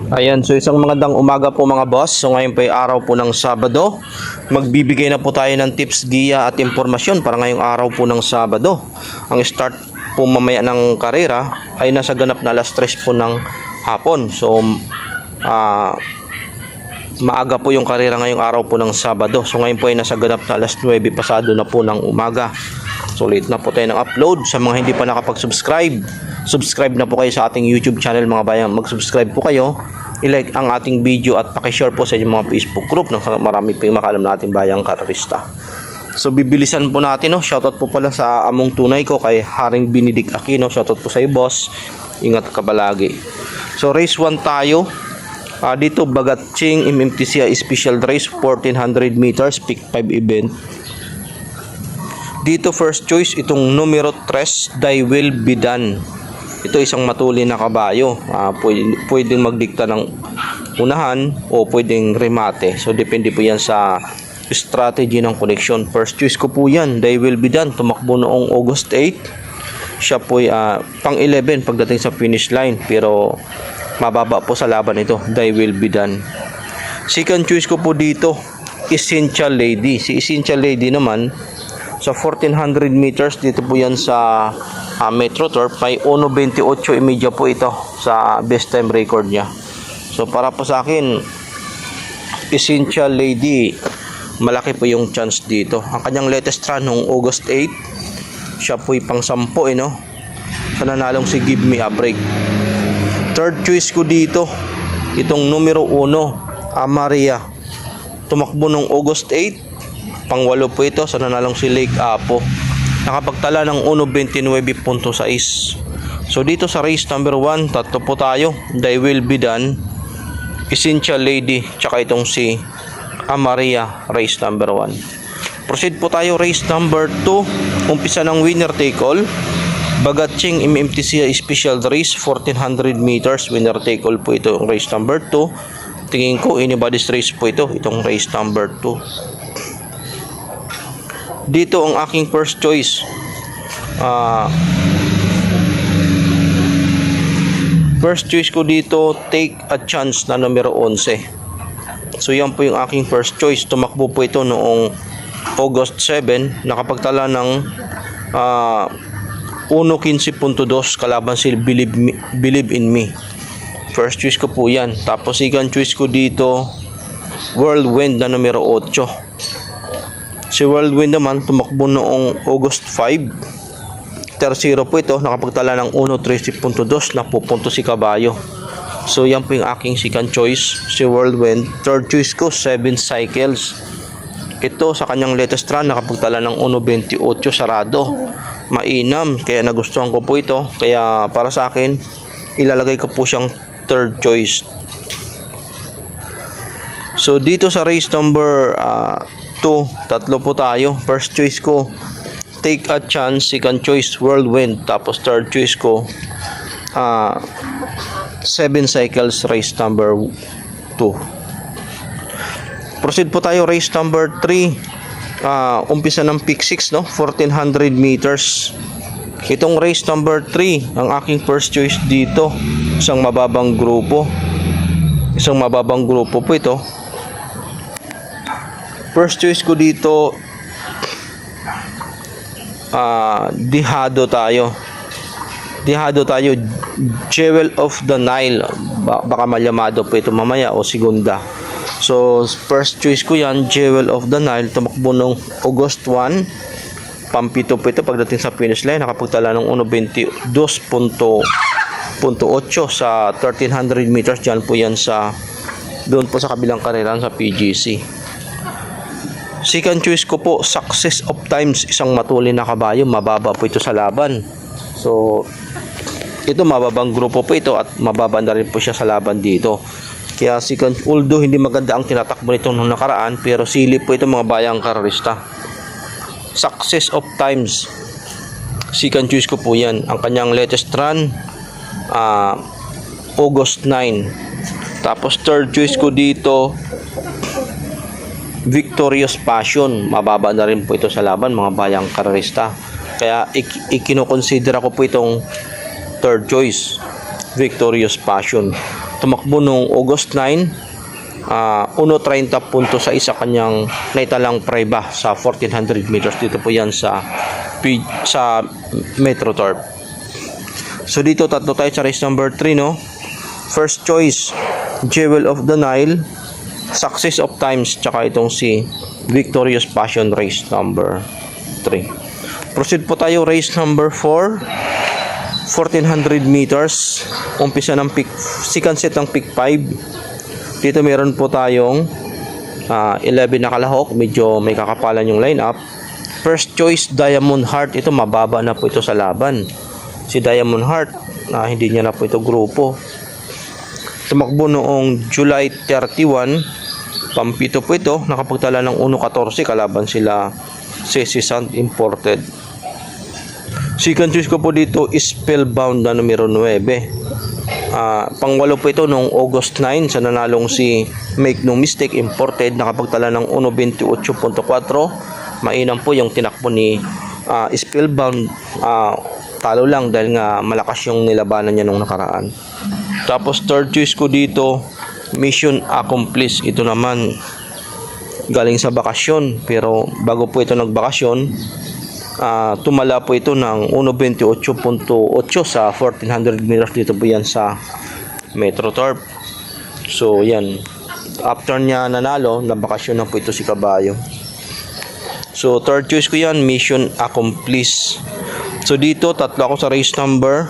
Ayan, so isang magandang umaga po mga boss. So ngayon po ay araw po ng Sabado. Magbibigay na po tayo ng tips, giya at impormasyon para ngayong araw po ng Sabado. Ang start po mamaya ng karera ay nasa ganap na alas 3 po ng hapon. So maaga po yung karera ngayong araw po ng Sabado. So ngayon po ay nasa ganap na alas 9 pasado na po ng umaga. So late na po tayo ng upload. Sa mga hindi pa nakapag-subscribe, subscribe na po kayo sa ating YouTube channel mga bayan. Mag-subscribe po kayo, i-like ang ating video at pakishare po sa inyong mga Facebook group nang marami po yung makalam na ating bayang karerista. So bibilisan po natin, no? Shoutout po pala sa among tunay ko kay Haring Binidik Aquino. Shoutout po sa iyo boss. Ingat ka palagi. So race 1 tayo. Dito Bagatching MMTC Special Race 1400 meters Peak 5 event. Dito first choice itong numero 3, Thy Will Be Done. Ito isang matulin na kabayo. Pwedeng magdikta ng unahan o pwedeng remate. So depende po yan sa strategy ng connection. First choice ko po yan, Thy Will Be Done. Tumakbo noong August 8. Siya po pang 11 pagdating sa finish line. Pero mababa po sa laban ito, Thy Will Be Done. Second choice ko po dito, Essential Lady. Si Essential Lady naman sa 1400 meters, dito po yan sa Metro Turf, may 1.28 imedya po ito sa best time record niya. So para po sa akin, Essential Lady, malaki po yung chance dito. Ang kanyang latest run noong August 8, siya po pang 10 no? Sa nanalong si Give Me a Break. Third choice ko dito, itong numero 1, Amaria. Tumakbo noong August 8, pang 8 po ito sa nanalong si Lake Apo. Nakapagtala ng 1.29.6. So dito sa race number 1, tatlo po tayo, Thy Will Be Done, Essential Lady, tsaka itong si Amaria, race number 1. Proceed po tayo race number 2. Umpisa ng winner take all. Bagatching MMTC Special Race 1400 meters, winner take all po ito yung race number 2. Tingin ko anybody's race po ito, itong race number 2. Dito ang aking first choice. First choice ko dito, Take a Chance na numero 11. So yan po yung aking first choice. Tumakbo po ito noong August 7. Nakapagtala ng 1.15.2 kalaban si Believe in Me. First choice ko po yan. Tapos second choice ko dito, Whirlwind na numero 8. Si Whirlwind naman tumakbo noong August 5. Tercero po ito, nakapagtala ng 1.13.2, napupunto si Kabayo. So yan po yung aking second choice, si Whirlwind. Third choice ko, 7 Cycles. Ito sa kanyang latest run, nakapagtala ng 1.28, sarado. Mainam, kaya nagustuhan ko po ito. Kaya para sa akin, ilalagay ko po siyang third choice. So dito sa race number 2, tatlo po tayo. First choice ko, Take a Chance. Second choice, Whirlwind. Tapos third choice ko, 7 Cycles, race number 2. Proceed po tayo race number 3. Umpisa ng peak 6, no? 1400 meters. Itong race number 3, ang aking first choice dito, isang mababang grupo. Isang mababang grupo po ito. First choice ko dito, Dihado tayo. Jewel of the Nile. Baka malyamado po ito mamaya o segunda. So first choice ko yan, Jewel of the Nile. Tumakbo noong August 1. Pampito po ito pagdating sa finish line. Nakapagtala ng 1.22.8 sa 1300 meters. Diyan po yan doon po sa kabilang karera sa PGC. Second choice ko po, Success of Times, isang matulin na kabayo. Mababa po ito sa laban. So ito mababang grupo po ito at mababa na rin po siya sa laban dito. Kaya although hindi maganda ang tinatakbo nito nung nakaraan, pero silip po ito mga bayang karerista. Success of Times, second choice ko po yan. Ang kanyang latest run, August 9. Tapos third choice ko dito, Victorious Passion. Mababa na rin po ito sa laban mga bayang karerista. Kaya ikinoconsider ko po itong third choice, Victorious Passion. tumakbo noong August 9. 1.30 puntos sa isa kanyang naitalang preba sa 1400 meters. Dito po yan sa Metro Turf. So dito tatlo tayo sa race number 3, no? First choice, Jewel of the Nile, Success of Times, tsaka itong si Victorious Passion, race number 3. Proceed po tayo race number 4, 1400 meters. Umpisa ng pick, second set ng pick 5. Dito meron po tayong 11 na kalahok. Medyo may kakapalan yung lineup. First choice, Diamond Heart. Ito mababa na po ito sa laban. Si Diamond Heart, hindi niya na po ito grupo. Tumakbo noong July 31. Pampito po ito. Nakapagtala ng 1.14. Kalaban sila Ceci-Sant imported. Second choice ko po dito is Spellbound na numero 9. Pangwalo po ito noong August 9 sa nanalong si Make No Mistake imported. Nakapagtala ng 1.28.4. Mainam po yung tinakbo ni Spellbound. Talo lang dahil nga malakas yung nilabanan niya nung nakaraan. Tapos third choice ko dito, Mission Accomplished. Ito naman galing sa bakasyon, pero bago po ito nagbakasyon, tumala po ito ng 1.28.8 sa 1400 meters. Dito po yan sa Metro Turf. So yan, after niya nanalo, nabakasyon na po ito si Kabayo. So third choice ko yan, Mission Accomplished. So dito tatlo ako sa race number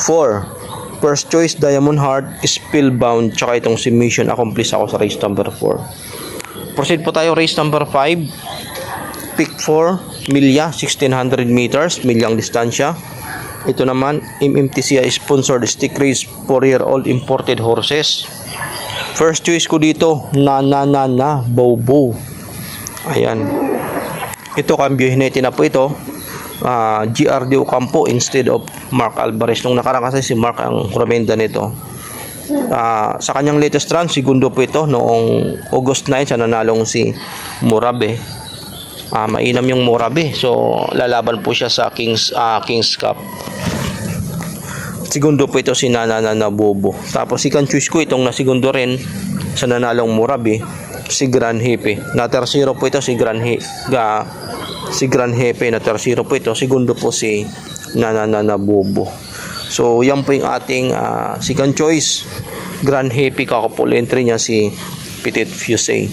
4. First choice, Diamond Heart, Spellbound, tsaka itong si Mission Accomplished ako sa race number 4. Proceed po tayo race number 5. Pick 4, milya, 1600 meters, milyang distansya. Ito naman, MMTCI sponsored stick race, 4-year-old imported horses. First choice ko dito, Bobo. Ayan. Ito, cambio hinete na po ito. GRD Ocampo instead of Mark Alvarez. Nung nakaraan kasi si Mark ang kumenda nito. Sa kanyang latest run, segundo po ito noong August 9 sa nanalong si Murabe. Mainam yung Murabe, so lalaban po siya sa Kings Cup. Segundo po ito si Bobo. Tapos second choice ko itong nasigundo rin sa nanalong Murabe, si Grand Hepe. Na tersero po ito si Grand Hepe na tersero po ito. Segundo po si Bobo. So yan po yung ating second choice, Grand Hepe. Kakapul entry niya si Petit Fusey.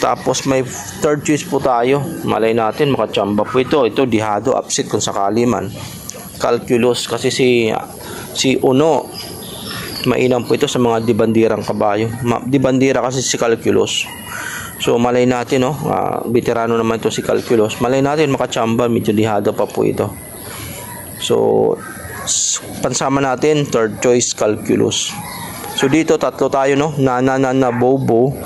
Tapos may third choice po tayo. Malay natin makachamba po ito. Ito Dihado upset kung sakali man. Calculus kasi si Uno mainam po ito sa mga dibandirang kabayo. Dibandira kasi si Calculus. So malay natin, no, veterano naman ito si Calculus. Malay natin makachamba, medyo Dihado pa po ito. So pansama natin third choice Calculus. So dito tatlo tayo, no, Bobo,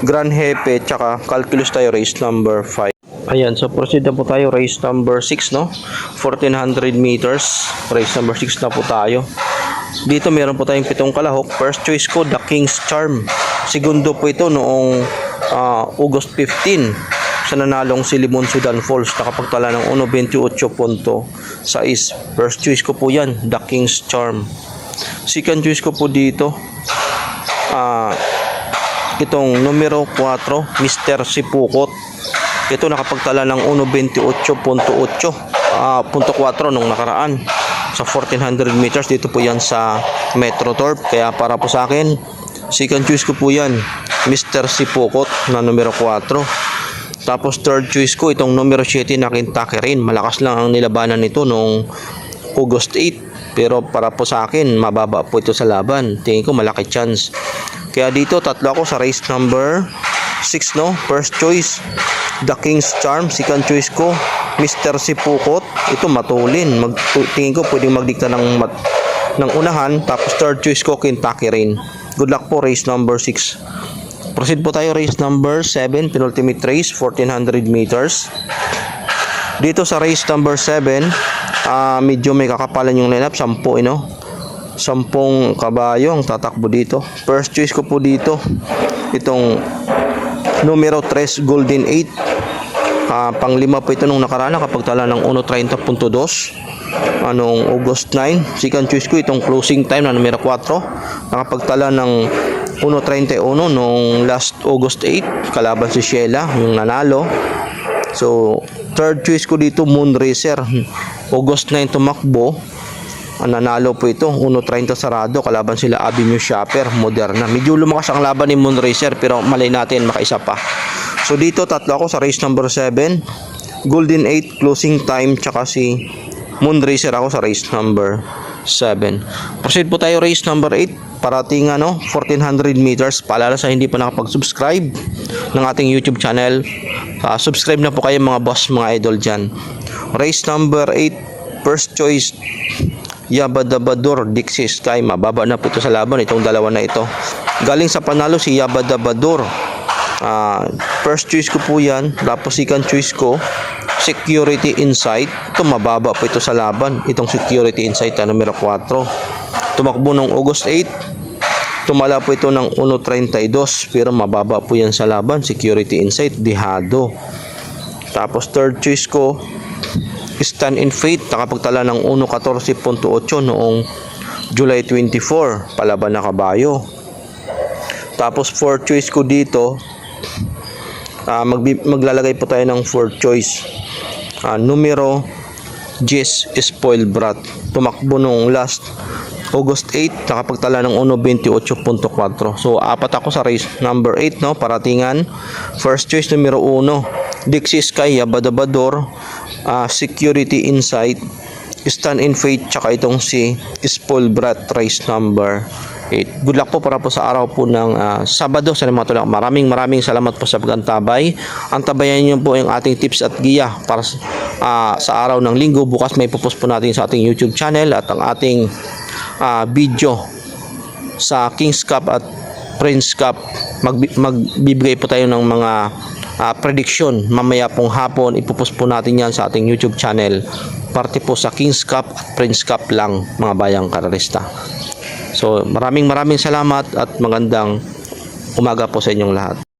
Grand Hepe, tsaka Calculus tayo race number 5. Ayan, so proceed na po tayo race number 6, no, 1400 meters, race number 6 na po tayo. Dito meron po tayong 7 kalahok. First choice ko, The King's Charm. Segundo po ito noong August 15 sa nanalong si Limon Sudan Falls. Nakapagtala ng 1.28.6. First choice ko po yan, The King's Charm. Second choice ko po dito, itong numero 4, Mr. Sipukot. Ito nakapagtala ng 1.28.4 nung nakaraan sa 1400 meters. Dito po yan sa Metro Turf. Kaya para po sa akin, second choice ko po yan, Mr. Sipukot na numero 4. Tapos third choice ko itong numero 7 na Kentucky Rain. Malakas lang ang nilabanan nito noong August 8. Pero para po sa akin, mababa po ito sa laban. Tingin ko malaki chance. Kaya dito tatlo ako sa race number 6, no. First choice, The King's Charm. Second choice ko, Mr. Sipukot. Ito matulin. Tingin ko pwedeng magdikta ng unahan. Tapos third choice ko, Kentucky Rain. Good luck po race number 6. Proceed po tayo race number 7, penultimate race, 1400 meters. Dito sa race number 7, medyo may kakapalan yung lineup, 10, 10 kabayo ang tatakbo dito. First choice ko po dito, itong numero 3, Golden 8. Panglima po ito nung nakaraan, nakapagtala ng 1.30.2 anong August 9. Second choice ko itong closing time na numero 4, nakapagtala ng 1.31 nung last August 8 kalaban si Sheila, yung nanalo. So third choice ko dito Moon Racer, August 9 tumakbo, nanalo po ito 1.30 sarado kalaban sila Avenue Shopper, Moderna. Medyo lumakas ang laban ni Moon Racer pero malay natin makaisa pa. So dito tatlo ako sa race number 7, Golden 8 closing time, tsaka si Moon Racer ako sa race number 7. Proceed po tayo race number 8, parating 1400 meters. Paalala sa hindi pa nakapag-subscribe ng ating YouTube channel, subscribe na po kayo mga boss, mga idol dyan. Race number 8, first choice Yabadabador Dixie Sky. Mababa na po ito sa laban, itong dalawa na ito. Galing sa panalo si Yabadabador. First choice ko po yan. Tapos second choice ko Security Insight. Ito mababa po ito sa laban, itong Security Insight na numero 4. Tumakbo nung August 8, tumala po ito ng 1.32 pero mababa po yan sa laban, Security Insight, dihado. Tapos third choice ko Stand in Faith, nakapagtala ng 1.14.8 noong July 24, palaban na kabayo. Tapos fourth choice ko dito, maglalagay po tayo ng fourth choice, numero 10 Spoiled Brat. Tumakbo nung last August 8, nakapagtala ng 1.28.4. So apat ako sa race number 8, paratingan. First choice numero 1 Dixie Sky, Yabadabador, Security Insight, Stand in Faith, tsaka itong si Spoiled Brat, race number 8. Good luck po para po sa araw po ng Sabado sa mga tulak. Maraming salamat po sa pag-antabay. Antabayan niyo po yung ating tips at giya para sa araw ng Linggo. Bukas may pupost po natin sa ating YouTube channel at ang ating video sa Kings Cup at Prince Cup. Magbibigay po tayo ng mga prediction mamaya pong hapon. Ipopost po natin yan sa ating YouTube channel. Parte po sa Kings Cup at Prince Cup lang, mga bayang karerista. So maraming salamat at magandang umaga po sa inyong lahat.